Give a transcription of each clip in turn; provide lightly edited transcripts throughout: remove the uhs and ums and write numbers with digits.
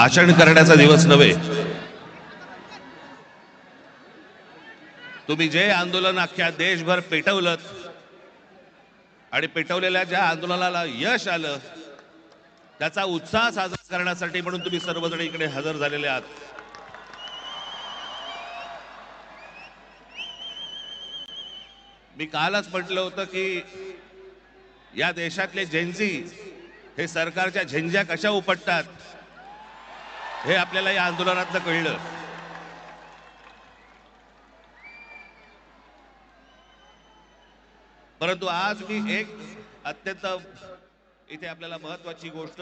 भाषण करण्याचा दिवस नव्हे. तुम्ही जे आंदोलन अख्ख्या देशभर पेटवलं आणि पेटवलेल्या ज्या आंदोलनाला यश आलं त्याचा उत्साह साजरा करण्यासाठी म्हणून तुम्ही सर्वजण इकडे हजर झालेले आहात. मी कालच म्हटलं होतं की या देशातले जेन्झी हे सरकारच्या झेंझ्या कशा उपटतात हे आपल्याला या आंदोलनातनं कळलं. परंतु आज मी एक अत्यंत इथे आपल्याला महत्वाची गोष्ट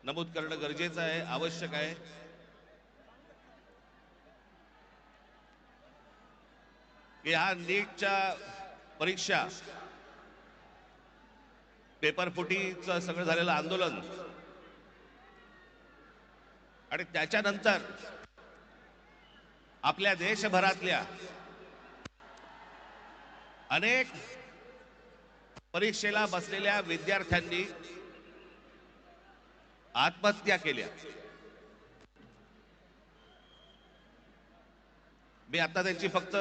नमूद करणं गरजेचं आहे, आवश्यक आहे. की हा नीटच्या परीक्षा पेपर फुटीचं सगळं झालेलं आंदोलन आणि त्याच्यानंतर आपल्या देशभरातल्या अनेक परीक्षेला बसलेल्या विद्यार्थ्यांनी आत्महत्या केल्या. मी आता त्यांची फक्त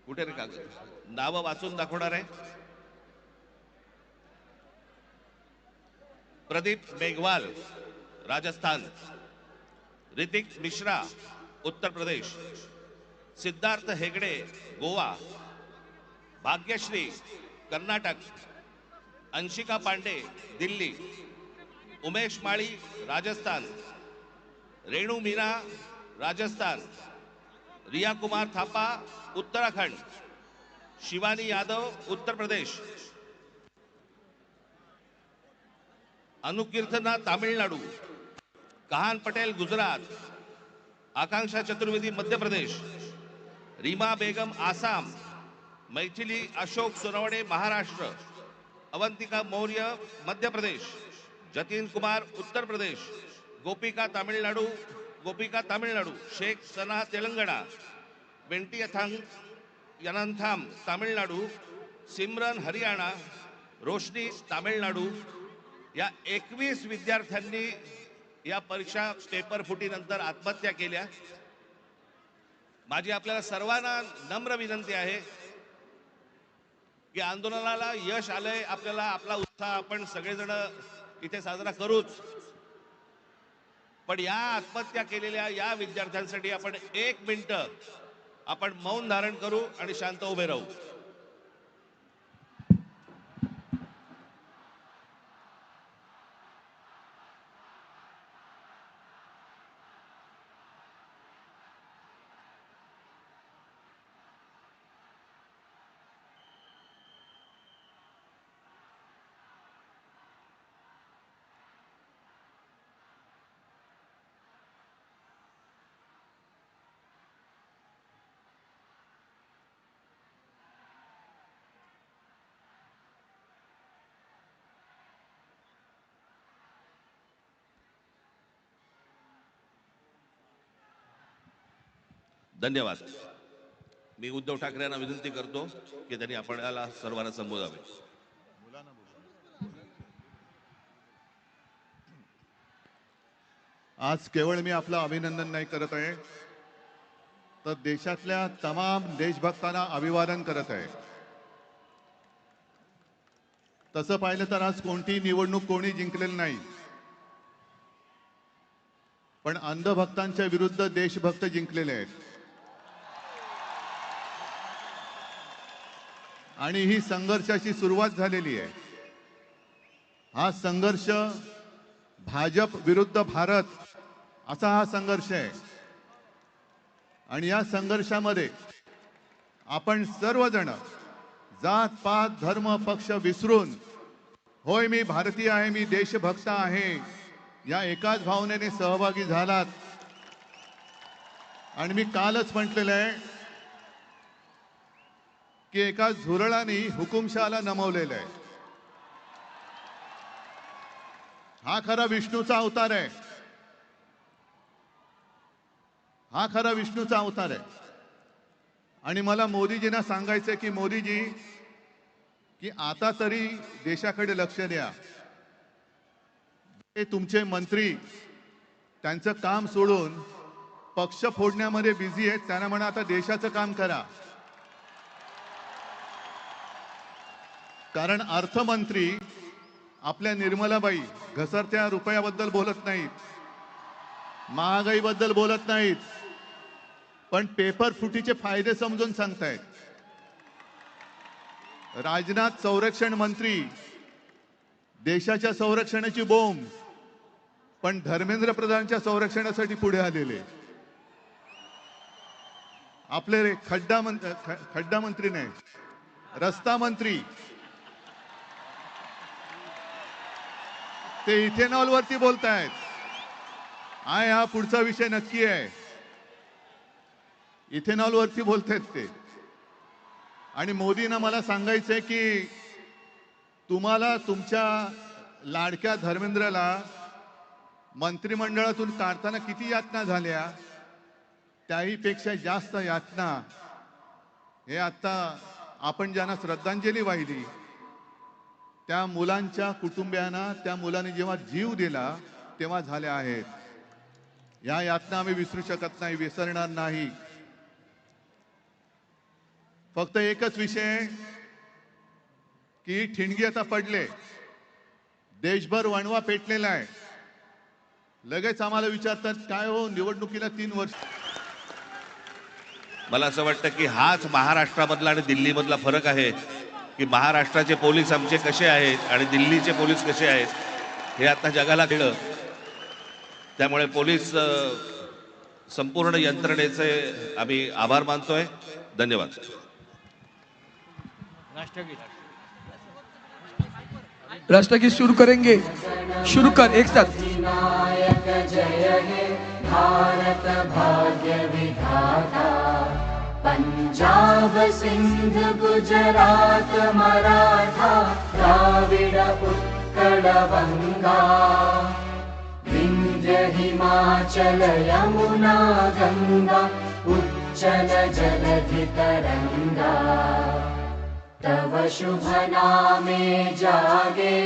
कुठे रे कागद नावं वाचून दाखवणार आहे. प्रदीप मेघवाल राजस्थान, ऋतिक मिश्रा उत्तर प्रदेश, सिद्धार्थ हेगडे गोवा, भाग्यश्री कर्नाटक, अंशिका पांडे दिल्ली, उमेश माळी राजस्थान, रेणू मीना राजस्थान, रिया कुमार थापा उत्तराखंड, शिवानी यादव उत्तर प्रदेश, अनुकीर्तना तामिळनाडू, कहान पटेल गुजरात, आकांक्षा चतुर्वेदी मध्य प्रदेश, रीमा बेगम आसाम, मैथिली अशोक सोनवणे महाराष्ट्र, अवंतिका मौर्य मध्य प्रदेश, जतीन कुमार उत्तर प्रदेश, गोपिका तामिळनाडू, शेख सना तेलंगणा, वेंटी यनंथाम तामिळनाडू, सिमरन हरियाणा, रोशनी तामिळनाडू या 21 विद्यार्थ्यांनी या परीक्षा पेपर फुटीनंतर आत्महत्या केल्या. माझी आपल्याला सर्वांना नम्र विनंती आहे की आंदोलनाला यश आलंय, आपल्याला आपला उत्साह आपण सगळेजण इथे साजरा करूच, पण या आत्महत्या केलेल्या या विद्यार्थ्यांसाठी आपण 1 मिनिट आपण मौन धारण करू आणि शांत उभे राहू. धन्यवाद. मी उद्धव ठाकरे यांना विनंती करतो की त्यांनी आपल्याला सर्वांना संबोधावे. आज केवळ मी आपलं अभिनंदन नाही करत आहे, तर देशातल्या तमाम देशभक्तांना अभिवादन करत आहे. तसं पाहिलं तर आज कोणती निवडणूक कोणी जिंकलेली नाही, पण अंधभक्तांच्या विरुद्ध देशभक्त जिंकलेले आहेत. आणि ही संघर्षाची सुरुवात झालेली आहे. हा संघर्ष भाजप विरुद्ध भारत असा हा संघर्ष आहे. आणि या संघर्षामध्ये आपण सर्वजण जात पात धर्म पक्ष विसरून, होय मी भारतीय आहे, मी देशभक्त आहे, या एकाच भावनेने सहभागी झालात. आणि मी कालच म्हटलेलं आहे की एका झुरळाने हुकुमशहाला नमवलेलं आहे. हा खरा विष्णूचा अवतार आहे. हा खरा विष्णूचा अवतार आहे. आणि मला मोदीजींना सांगायचंय की मोदीजी, की आता तरी देशाकडे लक्ष द्या. हे तुमचे मंत्री त्यांचं काम सोडून पक्ष फोडण्यामध्ये बिझी आहेत. त्यांना म्हणा आता देशाचं काम करा. कारण अर्थमंत्री आपल्या निर्मलाबाई घसरत्या रुपयाबद्दल बोलत नाहीत, महागाईबद्दल बोलत नाहीत, पण पेपर फुटीचे फायदे समजून सांगतायत. राजनाथ संरक्षण मंत्री देशाच्या संरक्षणाची बोंब, पण धर्मेंद्र प्रधानच्या संरक्षणासाठी पुढे आलेले. आपले खड्डा मंत्री नाही, रस्ता मंत्री ते इथेनॉल वरती बोलतायत. हा पुढचा विषय नक्की आहे. इथेनॉल वरती बोलतायत ते. आणि मोदींना मला सांगायचंय की तुम्हाला तुमच्या लाडक्या धर्मेंद्रला मंत्रिमंडळातून काढताना किती यातना झाल्या, त्याही पेक्षा जास्त यातना हे आता आपण ज्यांना श्रद्धांजली वाहिली त्या मुलांच्या कुटुंबियांना, त्या मुलांनी जेव्हा जीव दिला तेव्हा झाल्या आहेत. या यातना आम्ही विसरू शकत नाही, विसरणार नाही. फक्त एकच विषय की ठिणगी आता पडले, देशभर वणवा पेटलेला आहे. लगेच आम्हाला विचारतात काय हो निवडणुकीला 3 वर्ष. मला असं वाटतं की हाच महाराष्ट्रामधला आणि दिल्लीमधला फरक आहे की महाराष्ट्राचे पोलीस आमचे कसे आहेत आणि दिल्लीचे पोलीस कसे आहेत हे आता जगाला कळलं. त्यामुळे पोलीस संपूर्ण यंत्रणेचे आम्ही आभार मानतोय. धन्यवाद. राष्ट्रगीत शुरू करेंगे. शुरू कर एक साथ. विनायक जय हे भारत भाग्य विधाता, पंजाब सिंध गुजरात मराठा द्राविड उत्कल बंगा, विंध्य हिमाचल यमुना गंगा उच्चल जलधि तरंगा, तव शुभ नामे जागे,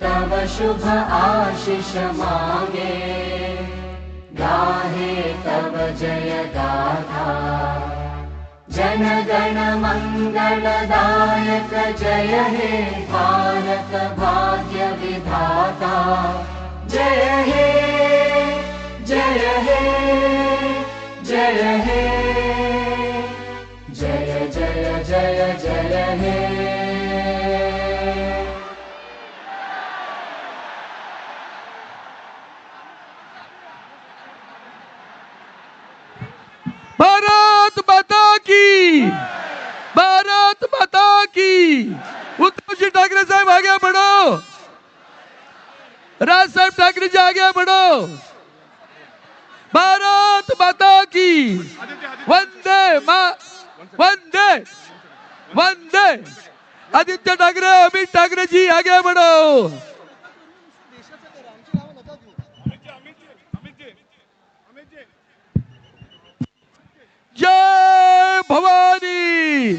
तव शुभ आशीष मांगे, गाहे तव जय गाथा, जन गण मंगलदायक जय हे भारत भाग्य विधाता, जय हे जय हे जय हे जय जय जय जय हे. भारत माता की, भारत माता की. उद्धवजी ठाकरे साहेब आगे बढ़ो, राज साहेब ठाकरे जी आगे बढ़ो. भारत माता की. वंदे वंदे वंदे. आदित्य ठाकरे, अमित ठाकरे जी आगे बढ़ो. जय भवानी,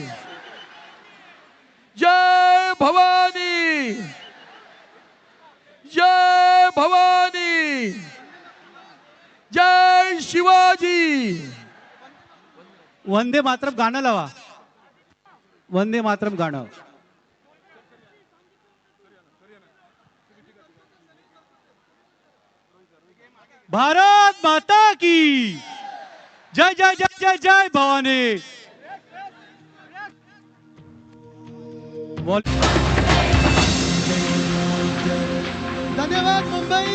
जय भवानी, जय भवानी, जय शिवाजी. वंदे मातरम गाणं लावा. वंदे मातरम गाणं. भारत माता की जय जय जय जय जय भवानी. धन्यवाद मुंबई.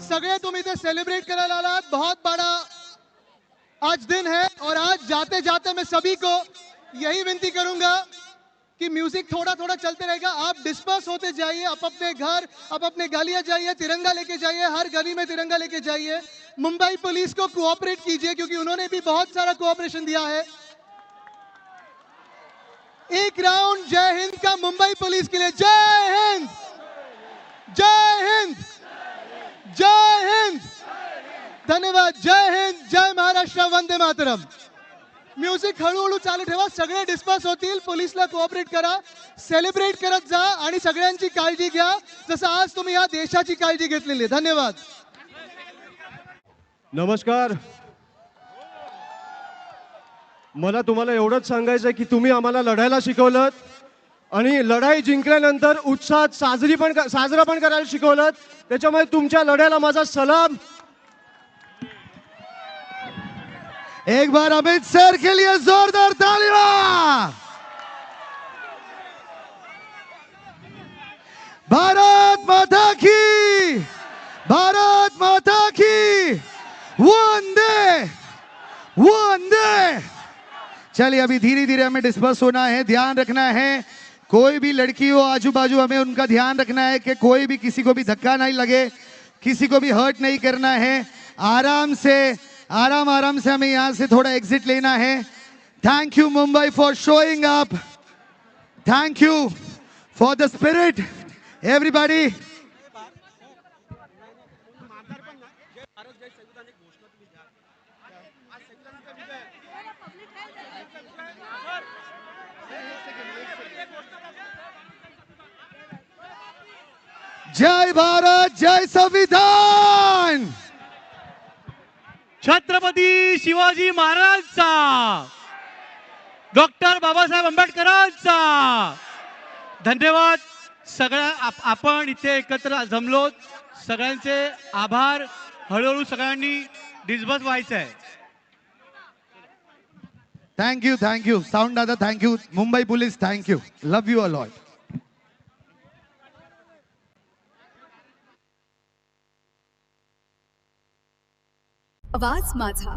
सगळे तुम्ही इथे सेलिब्रेट करायला आलात. बहुत बड़ा आज दिन है और आज जाते जाते मैं सभी को यही विनती करूंगा कि म्यूजिक थोड़ा थोड़ा चलते रहेगा. आप डिस्पर्स होते जाइए, आप अपने घर, आप अपने गलियां जाइए, तिरंगा लेके जाइए, हर गली में तिरंगा लेके जाइए. मुंबई पुलिस को कोऑपरेट कीजिए क्योंकि उन्होंने भी बहुत सारा कोऑपरेशन दिया है. एक राउंड जय हिंद का मुंबई पुलिस के लिए. जय हिंद, जय हिंद, जय हिंद. धन्यवाद. जय हिंद, जय महाराष्ट्र, वंदे मातरम. म्युझिक हळूहळू चालू ठेवा. सगळे डिस्पर्स होतील. पोलिसला कोऑपरेट करा. सेलिब्रेट करत जा आणि सगळ्यांची काळजी घ्या जसं आज तुम्ही या देशाची काळजी घेतलेली आहे. धन्यवाद. नमस्कार. मला तुम्हाला एवढंच सांगायचं आहे की तुम्ही आम्हाला लढायला शिकवलं आणि लढाई जिंकल्यानंतर उत्साहात साजरा पण करायला शिकवलं. त्याच्यामुळे तुमच्या लढ्याला माझा सलाम. एक बार अमित सर के लिए जोरदार तालियां. भारत माता की, भारत माता की, वंदे वंदे. चलिए अभी धीरे धीरे हमें डिस्पर्स होना है. ध्यान रखना है कोई भी लड़की हो आजू बाजू, हमें उनका ध्यान रखना है कि कोई भी किसी को भी धक्का नहीं लगे, किसी को भी हर्ट नहीं करना है. आराम से हमें यहां से थोड़ा एग्जिट लेना है. Thank you Mumbai for showing up. Thank you for the spirit everybody. जय भारत, जय संविधान. छत्रपती शिवाजी महाराजांचा, डॉक्टर बाबासाहेब आंबेडकरांचा. धन्यवाद. आपण इथे एकत्र जमलो. सगळ्यांचे आभार. हळूहळू सगळ्यांनी डिस्बर्स व्हायचं आहे. थैंक यू साउंड दादा. Thank you Mumbai police. Thank you. Love you a lot. आवाज माझा.